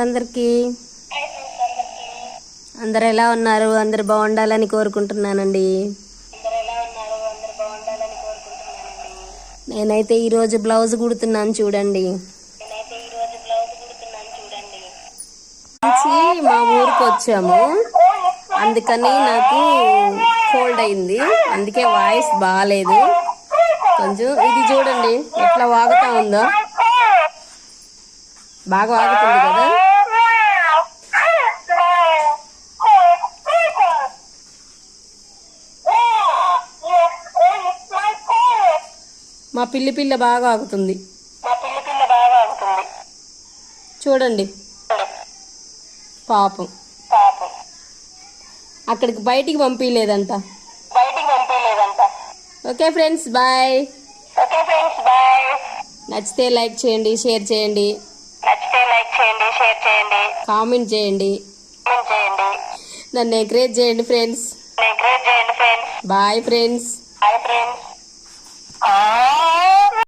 అందరికి అందరు ఎలా ఉన్నారు? అందరు బాగుండాలని కోరుకుంటున్నానండి. నేనైతే ఈరోజు బ్లౌజ్ కుడుతున్నాను చూడండి. మా ఊరికి వచ్చాము, అందుకని నాకు కోల్డ్ అయింది, అందుకే వాయిస్ బాగాలేదు కొంచెం. ఇది చూడండి ఎట్లా వాగుతా ఉందో, బాగా వాగుతుంది కదా. మా పిల్ల బాగా ఆగుతుంది చూడండి, పాపం. అక్కడికి బయటికి పంపించలేదంట. Okay friends, bye. నచ్చితే లైక్ చేయండి, షేర్ చేయండి, కామెంట్ చేయండి, నన్ను ఎంకరేజ్ చేయండి ఫ్రెండ్స్. Bye friends.